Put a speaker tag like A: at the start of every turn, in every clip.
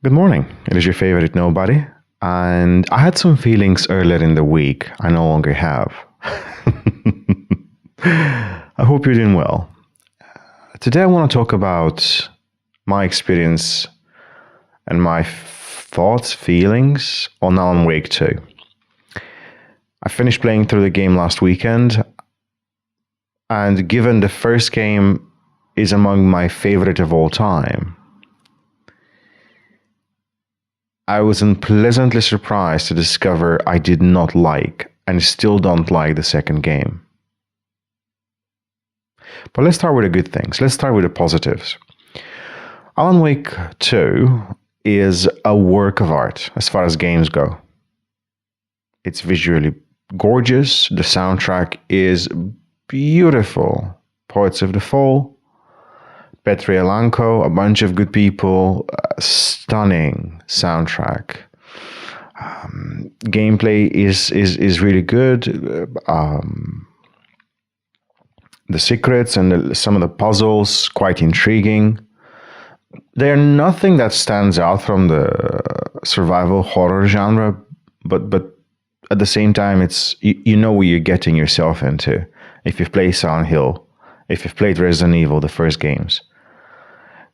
A: Good morning. It is your favorite nobody. And I had some feelings earlier in the week I no longer have. I hope you're doing well. Today I want to talk about my experience and my thoughts, feelings on Alan Wake 2. I finished playing through the game last weekend, and given the first game is among my favorite of all time, I was unpleasantly surprised to discover I did not like and still don't like the second game. But let's start with the good things. Let's start with the positives. Alan Wake 2 is a work of art as far as games go. It's visually gorgeous. The soundtrack is beautiful. Poets of the Fall, Petri Alanko, a bunch of good people, stunning soundtrack. Gameplay is really good. The secrets and some of the puzzles quite intriguing. They're nothing that stands out from the survival horror genre, but at the same time, it's you know what you're getting yourself into if you've played Silent Hill, if you've played Resident Evil, the first games.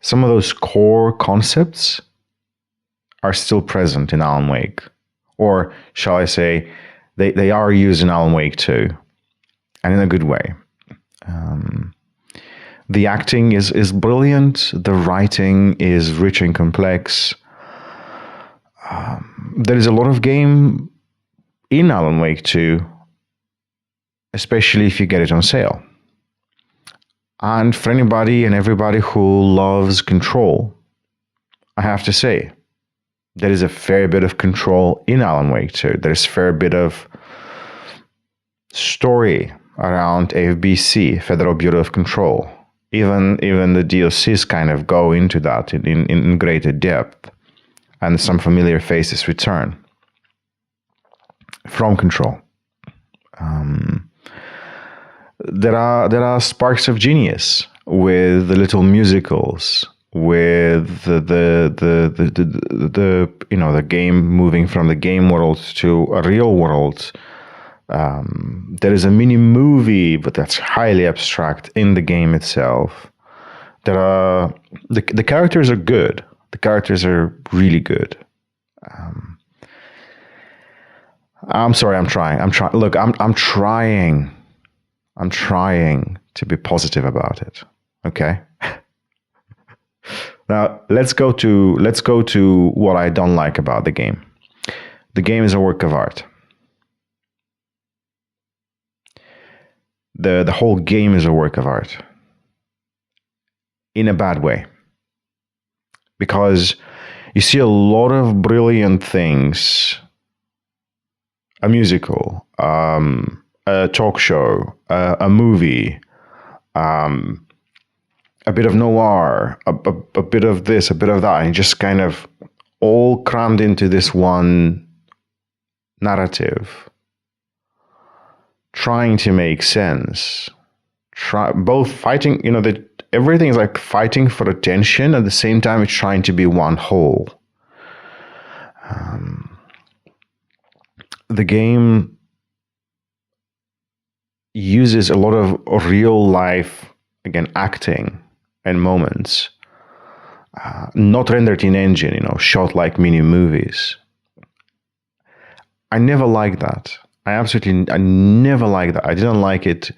A: Some of those core concepts are still present in Alan Wake. Or, shall I say, they are used in Alan Wake 2, and in a good way. The acting is brilliant. The writing is rich and complex. There is a lot of game in Alan Wake 2, especially if you get it on sale. And for anybody and everybody who loves Control, I have to say, there is a fair bit of Control in Alan Wake 2. There's a fair bit of story around FBC, Federal Bureau of Control. Even the DLCs kind of go into that in greater depth, and some familiar faces return from Control. There are sparks of genius with the little musicals, with the game moving from the game world to a real world. There is a mini movie, but that's highly abstract in the game itself. There are the characters are good. The characters are really good. I'm sorry. I'm trying. Look, I'm trying. I'm trying to be positive about it. Okay. Now let's go to what I don't like about the game. The game is a work of art. The whole game is a work of art. In a bad way. Because you see a lot of brilliant things. A musical, a talk show, a movie, a bit of noir, a bit of this, a bit of that, and just kind of all crammed into this one narrative, trying to make sense. Both fighting, everything is like fighting for attention. At the same time, it's trying to be one whole. The game uses a lot of real life, again, acting and moments, not rendered in engine, shot like mini movies. I never liked that. I never liked that. I didn't like it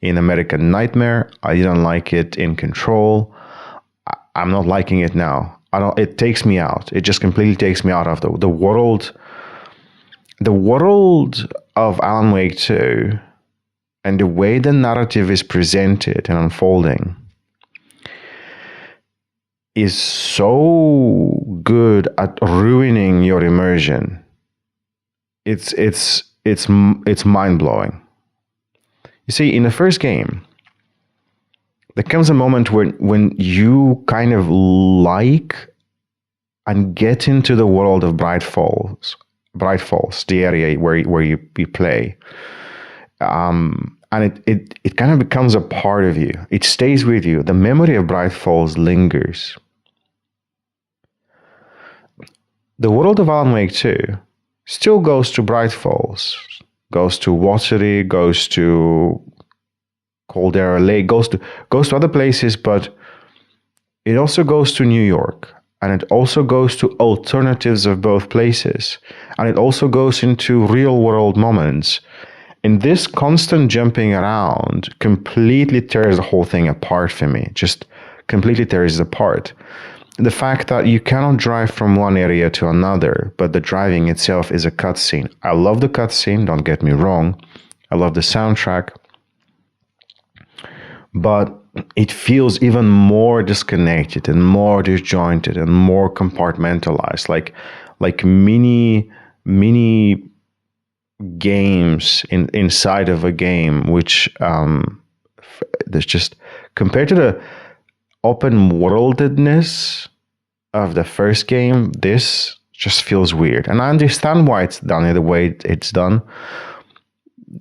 A: in American Nightmare. I didn't like it in Control. I'm not liking it now. It takes me out. It just completely takes me out of the world. The world of Alan Wake 2 and the way the narrative is presented and unfolding is so good at ruining your immersion. It's mind-blowing. You see, in the first game, there comes a moment when you kind of like and get into the world of Bright Falls, the area where you play, and it kind of becomes a part of you. It stays with you. The memory of Bright Falls lingers. The world of Alan Wake 2 still goes to Bright Falls, goes to Watery, goes to Caldera Lake, goes to other places, but it also goes to New York, and it also goes to alternatives of both places, and it also goes into real world moments. And this constant jumping around completely tears the whole thing apart for me, just completely tears it apart. The fact that you cannot drive from one area to another, but the driving itself is a cutscene. I love the cutscene, don't get me wrong. I love the soundtrack. But it feels even more disconnected and more disjointed and more compartmentalized, like mini games inside of a game, which there's just, compared to the open worldedness of the first game, this just feels weird. And I understand why it's done the way it's done.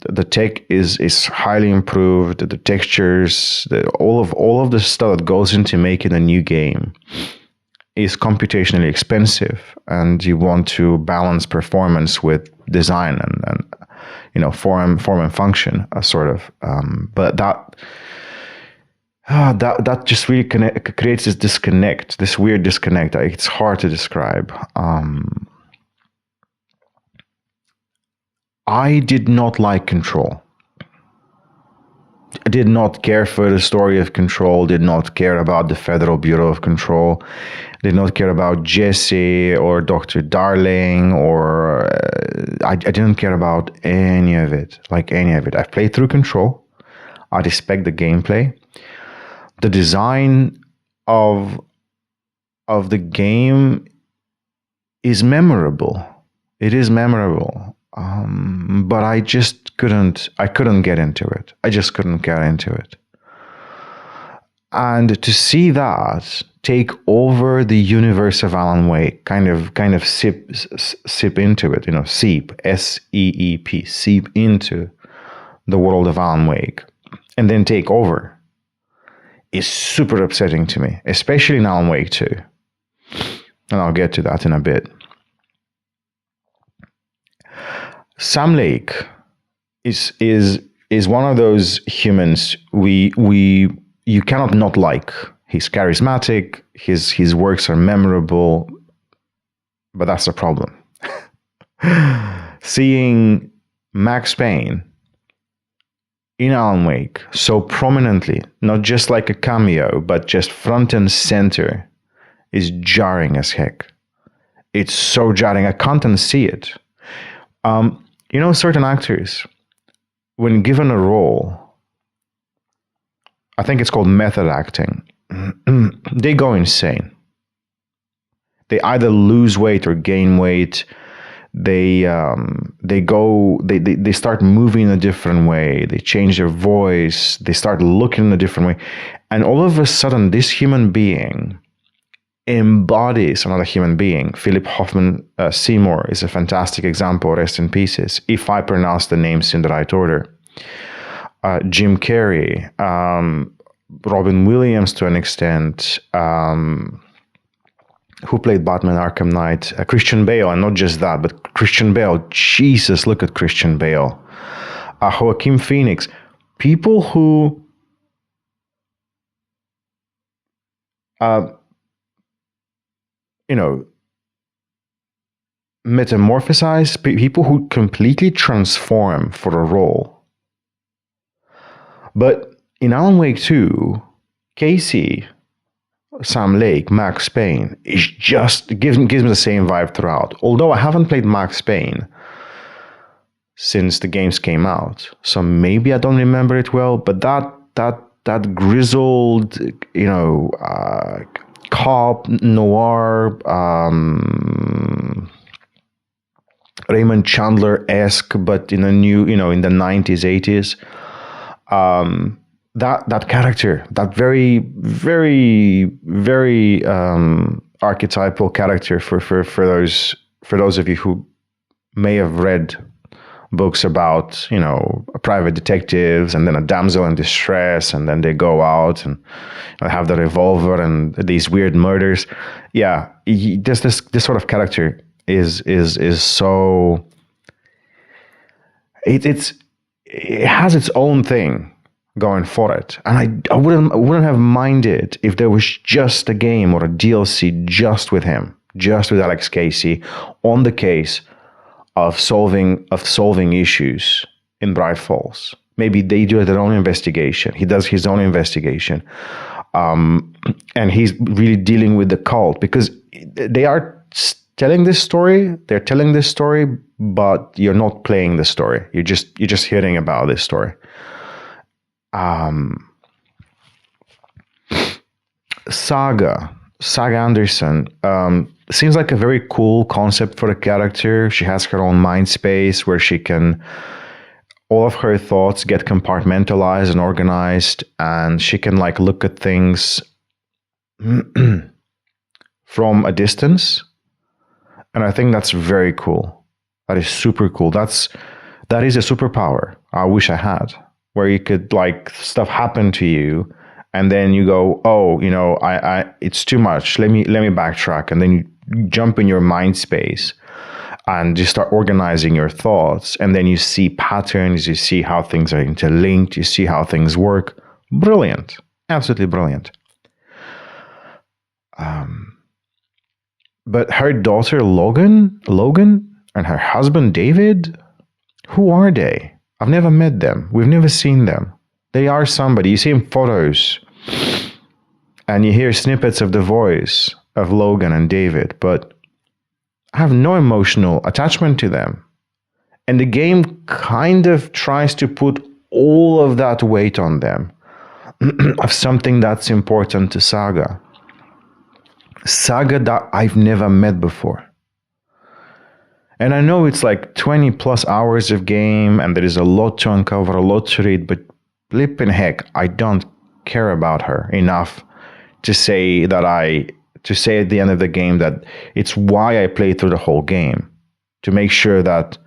A: The tech is highly improved. The textures, all of the stuff that goes into making a new game is computationally expensive, and you want to balance performance with design and form and function, sort of. But that just really creates this disconnect, this weird disconnect. It's hard to describe. I did not like Control. I did not care for the story of Control, did not care about the Federal Bureau of Control, did not care about Jesse or Dr. Darling, or I didn't care about any of it, I've played through Control. I respect the gameplay. The design of the game is memorable. It is memorable. But I couldn't get into it. I just couldn't get into it. And to see that take over the universe of Alan Wake, kind of seep into it, seep, S-E-E-P, seep into the world of Alan Wake, and then take over, is super upsetting to me, especially in Alan Wake 2. And I'll get to that in a bit. Sam Lake is one of those humans you cannot not like. He's charismatic, his works are memorable, but that's the problem. Seeing Max Payne in Alan Wake so prominently, not just like a cameo, but just front and center, is jarring as heck. It's so jarring. I can't unsee it. Certain actors, when given a role, I think it's called method acting, they go insane. They either lose weight or gain weight. They start moving in a different way. They change their voice. They start looking in a different way. And all of a sudden, this human being embodies another human being. Philip Hoffman Seymour is a fantastic example, rest in pieces, if I pronounce the names in the right order. Jim Carrey, Robin Williams to an extent, who played Batman Arkham Knight, Christian Bale, and not just that, but Christian Bale, Jesus, look at Christian Bale. Joaquin Phoenix, people who metamorphosize, people who completely transform for a role. But in Alan Wake 2, Casey, Sam Lake, Max Payne, is just gives me the same vibe throughout. Although I haven't played Max Payne since the games came out, so maybe I don't remember it well. But that grizzled, cop noir, Raymond Chandler-esque, but in a new, in the 90s, 80s. That character, that very, very, very archetypal character for those of you who may have read books about, private detectives, and then a damsel in distress, and then they go out and have the revolver and these weird murders. Yeah, just this sort of character is so it has its own thing going for it, and I wouldn't have minded if there was just a game or a DLC just with him, just with Alex Casey on the case of solving issues in Bright Falls. Maybe they do their own investigation. He does his own investigation, and he's really dealing with the cult, because they are telling this story. They're telling this story, but you're not playing the story. You're just hearing about this story. Saga Anderson seems like a very cool concept for a character. She has her own mind space where all of her thoughts get compartmentalized and organized, and she can look at things from a distance. And I think that's very cool. That is super cool. That is a superpower I wish I had, where you could stuff happen to you, and then you go, oh, I it's too much. Let me backtrack, and then you jump in your mind space and you start organizing your thoughts, and then you see patterns, you see how things are interlinked, you see how things work. Brilliant, absolutely brilliant. But her daughter Logan, and her husband David, who are they? I've never met them. We've never seen them. They are somebody. You see in photos, and you hear snippets of the voice of Logan and David, but I have no emotional attachment to them. And the game kind of tries to put all of that weight on them of something that's important to Saga. Saga that I've never met before. And I know it's 20 plus hours of game, and there is a lot to uncover, a lot to read, but flipping heck, I don't care about her enough to say at the end of the game that it's why I played through the whole game, to make sure that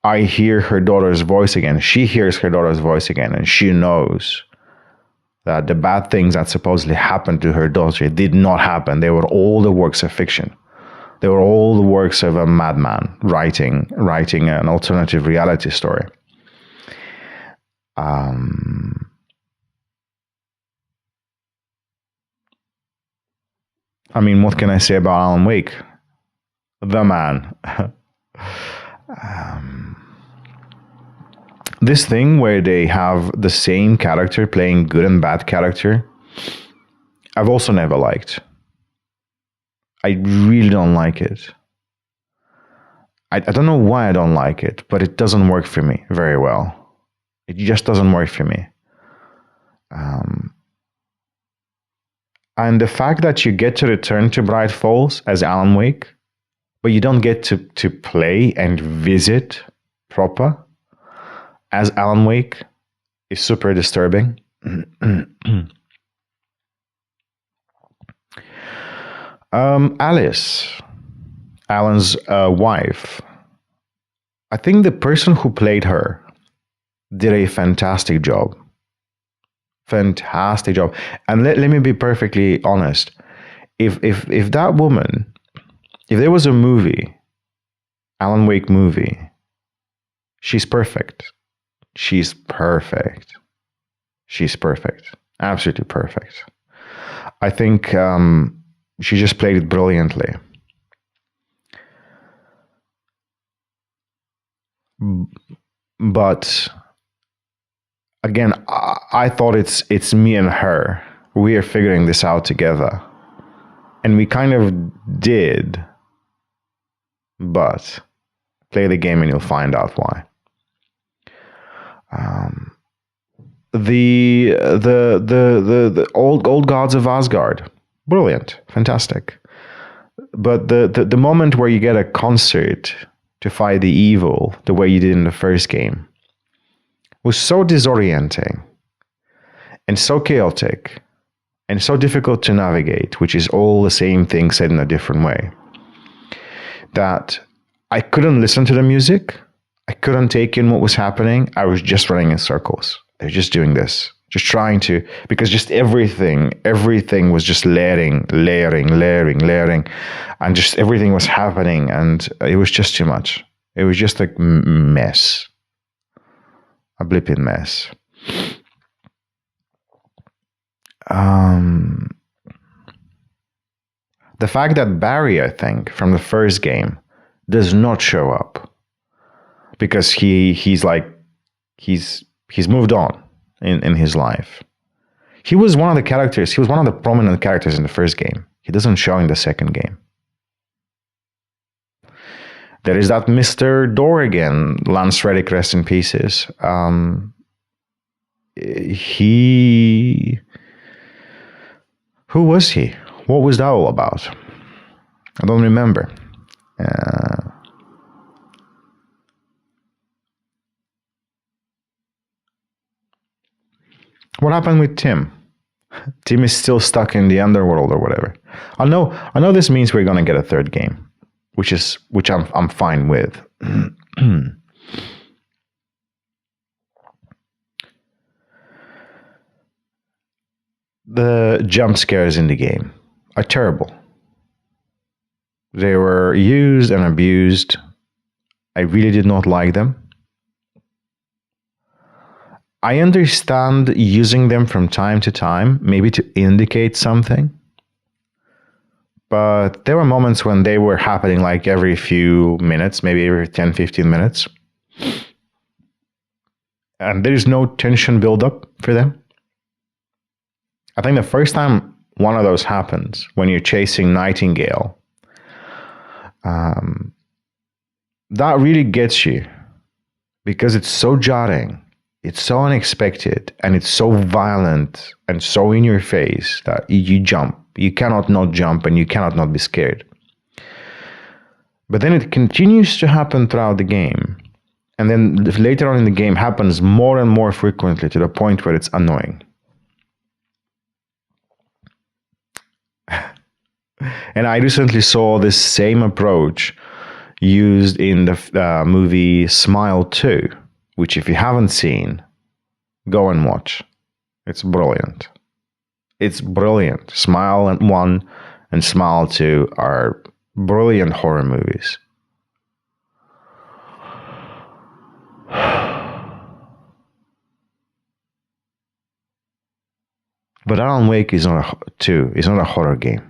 A: I hear her daughter's voice again. She hears her daughter's voice again, and she knows that the bad things that supposedly happened to her daughter did not happen. They were all the works of fiction. They were all the works of a madman writing an alternative reality story. I mean, what can I say about Alan Wake? The man. This thing where they have the same character playing good and bad character, I've also never liked. I really don't like it. I don't know why I don't like it, but it doesn't work for me very well. It just doesn't work for me. And the fact that you get to return to Bright Falls as Alan Wake, but you don't get to play and visit proper as Alan Wake is super disturbing. Alice, Alan's wife, I think the person who played her did a fantastic job. Fantastic job. And let me be perfectly honest. If that woman, if there was a movie, Alan Wake movie, she's perfect. She's perfect. She's perfect. Absolutely perfect. I think she just played it brilliantly. But again, I thought it's me and her. We are figuring this out together. And we kind of did. But play the game and you'll find out why. The old gods of Asgard, brilliant, fantastic. But the moment where you get a concert to fight the evil, the way you did in the first game, was so disorienting and so chaotic and so difficult to navigate, which is all the same thing said in a different way, that I couldn't listen to the music. I couldn't take in what was happening. I was just running in circles. I was just doing this, just trying to, because just everything was just layering, and just everything was happening, and it was just too much. It was just a mess, a blipping mess. The fact that Barry, I think, from the first game, does not show up because he's moved on in his life. He was one of the characters. He was one of the prominent characters in the first game. He doesn't show in the second game. There is that Mr. Dorrigan, Lance Reddick, rest in pieces. Who was he? What was that all about? I don't remember. What happened with Tim? Tim is still stuck in the underworld or whatever. I know this means we're gonna get a third game, which I'm fine with. The jump scares in the game are terrible. They were used and abused. I really did not like them. I understand using them from time to time, maybe to indicate something. But there were moments when they were happening like every few minutes, maybe every 10, 15 minutes. And there's no tension buildup for them. I think the first time one of those happens, when you're chasing Nightingale, that really gets you because it's so jarring, it's so unexpected, and it's so violent and so in your face that you jump. You cannot not jump and you cannot not be scared. But then it continues to happen throughout the game. And then later on in the game happens more and more frequently to the point where it's annoying. And I recently saw this same approach used in the movie Smile 2, which if you haven't seen, go and watch. It's brilliant. It's brilliant. Smile 1 and Smile 2 are brilliant horror movies. But Alan Wake is not a horror game.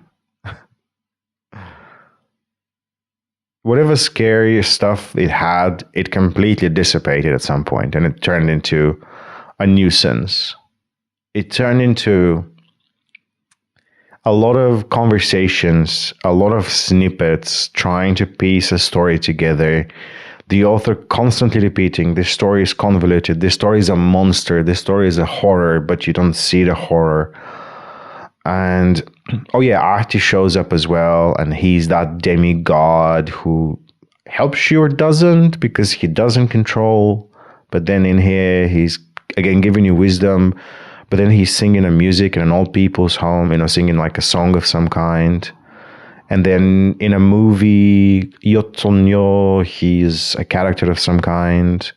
A: Whatever scary stuff it had, it completely dissipated at some point, and it turned into a nuisance. It turned into a lot of conversations, a lot of snippets, trying to piece a story together. The author constantly repeating, this story is convoluted, this story is a monster, this story is a horror, but you don't see the horror. And, oh yeah, Artie shows up as well, and he's that demigod who helps you or doesn't, because he doesn't control. But then in here, he's, again, giving you wisdom. But then he's singing a music in an old people's home, singing like a song of some kind. And then in a movie, Yotonyo, he's a character of some kind.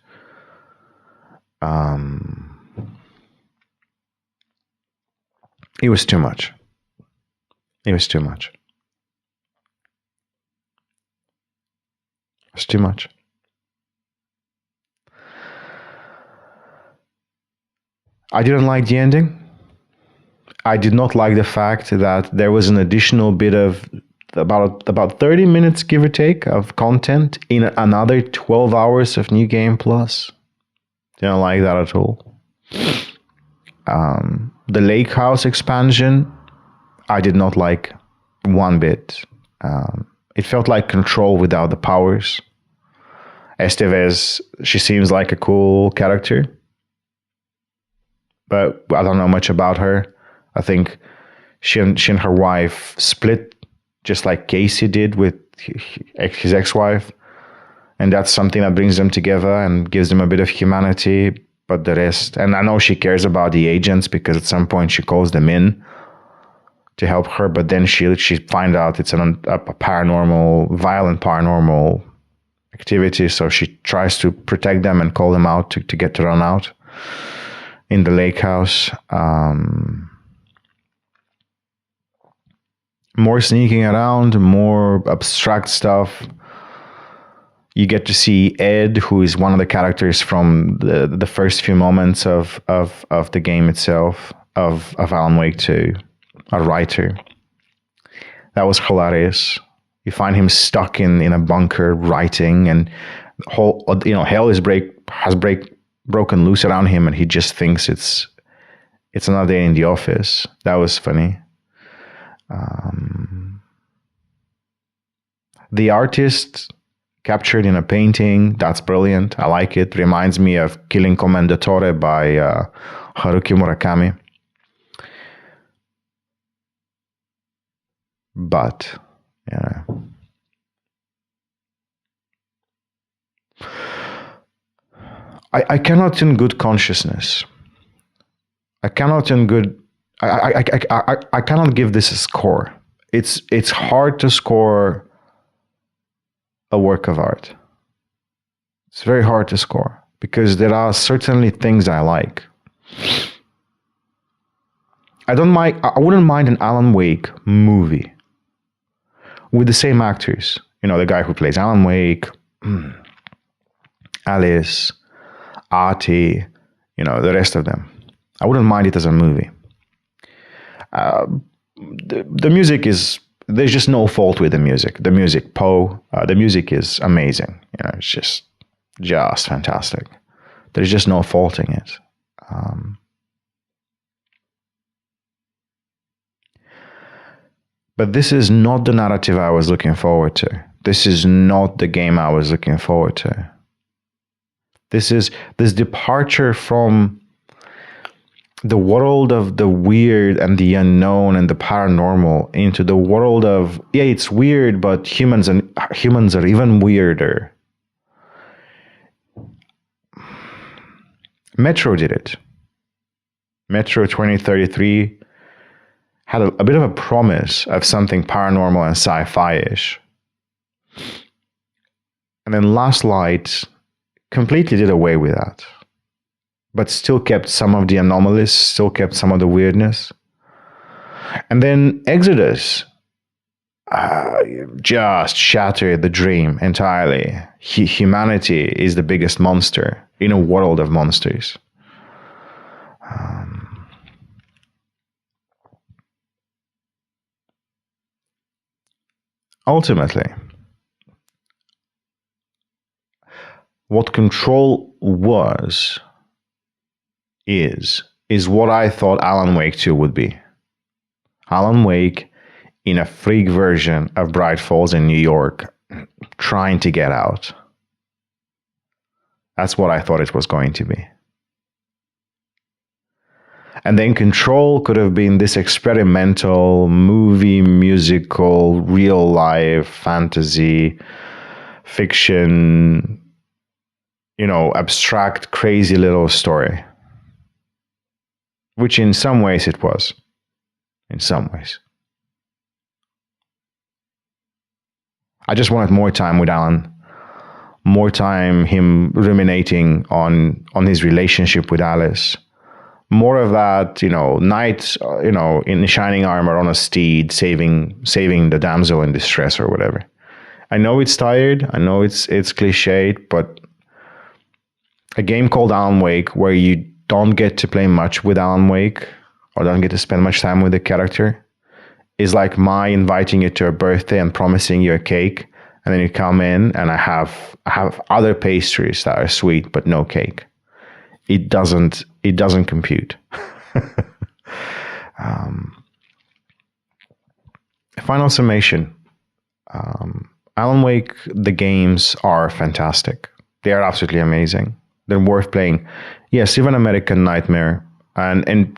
A: It was too much. It was too much. It was too much. I didn't like the ending. I did not like the fact that there was an additional bit of about 30 minutes, give or take, of content in another 12 hours of New Game Plus. Didn't like that at all. The Lake House expansion, I did not like one bit. It felt like Control without the powers. Estevez, she seems like a cool character, but I don't know much about her. I think she and her wife split, just like Casey did with his ex-wife. And that's something that brings them together and gives them a bit of humanity. But the rest, and I know she cares about the agents because at some point she calls them in to help her, but then she finds out it's a paranormal, violent paranormal activities. So she tries to protect them and call them out to get to run out in the lake house. More sneaking around, more abstract stuff. You get to see Ed, who is one of the characters from the first few moments of the game itself, of Alan Wake 2, a writer. That was hilarious. You find him stuck in a bunker writing, and whole hell has broken loose around him, and he just thinks it's another day in the office. That was funny. The artist captured in a painting, that's brilliant. I like it. Reminds me of Killing Commendatore by Haruki Murakami. But, I cannot in good consciousness. I cannot in good. I cannot give this a score. It's hard to score a work of art. It's very hard to score because there are certainly things I like. I wouldn't mind an Alan Wake movie with the same actors. The guy who plays Alan Wake, Alice, Artie, the rest of them. I wouldn't mind it as a movie. The music is, there's just no fault with the music. The music, the music is amazing. It's just fantastic. There's just no faulting it. But this is not the narrative I was looking forward to. This is not the game I was looking forward to. This is this departure from the world of the weird and the unknown and the paranormal into the world of, it's weird, but humans are even weirder. Metro did it. Metro 2033 had a bit of a promise of something paranormal and sci-fi-ish. And then Last Light completely did away with that, but still kept some of the anomalies, still kept some of the weirdness. And then Exodus just shattered the dream entirely. Humanity is the biggest monster in a world of monsters. Ultimately, what Control is what I thought Alan Wake 2 would be. Alan Wake in a freak version of Bright Falls in New York, trying to get out. That's what I thought it was going to be. And then Control could have been this experimental movie, musical, real life, fantasy, fiction, abstract, crazy little story. Which in some ways it was. In some ways. I just wanted more time with Alan. More time him ruminating on his relationship with Alice. More of that, knight, in shining armor on a steed, saving the damsel in distress or whatever. I know it's tired. I know it's cliched, but a game called Alan Wake where you don't get to play much with Alan Wake or don't get to spend much time with the character is like my inviting you to a birthday and promising you a cake, and then you come in and I have other pastries that are sweet but no cake. It doesn't compute. Final summation. Alan Wake, the games are fantastic. They are absolutely amazing. They're worth playing. Yes, even American Nightmare. And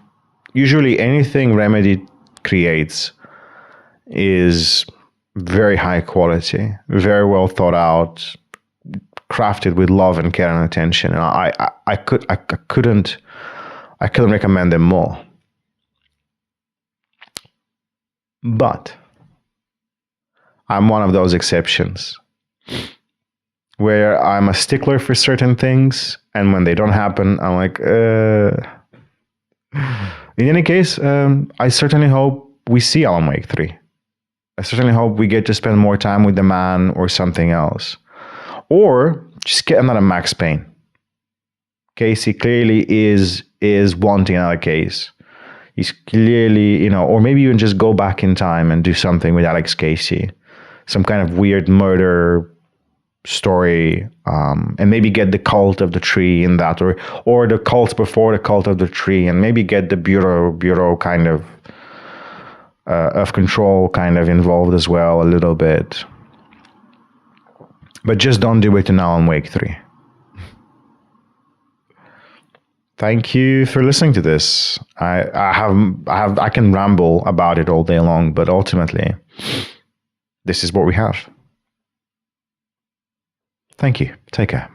A: usually anything Remedy creates is very high quality, very well thought out, crafted with love and care and attention. And I couldn't recommend them more. But I'm one of those exceptions. where I'm a stickler for certain things, and when they don't happen, I'm like, In any case, I certainly hope we see Alan Wake 3. I certainly hope we get to spend more time with the man or something else. Or just get another Max Payne. Casey clearly is wanting another case. He's clearly, or maybe even just go back in time and do something with Alex Casey. Some kind of weird murder story, and maybe get the cult of the tree in that, or the cult before the cult of the tree, and maybe get the bureau kind of control kind of involved as well a little bit. But just don't do it in Alan Wake 3. Thank you for listening to this. I can ramble about it all day long, but ultimately, this is what we have. Thank you. Take care.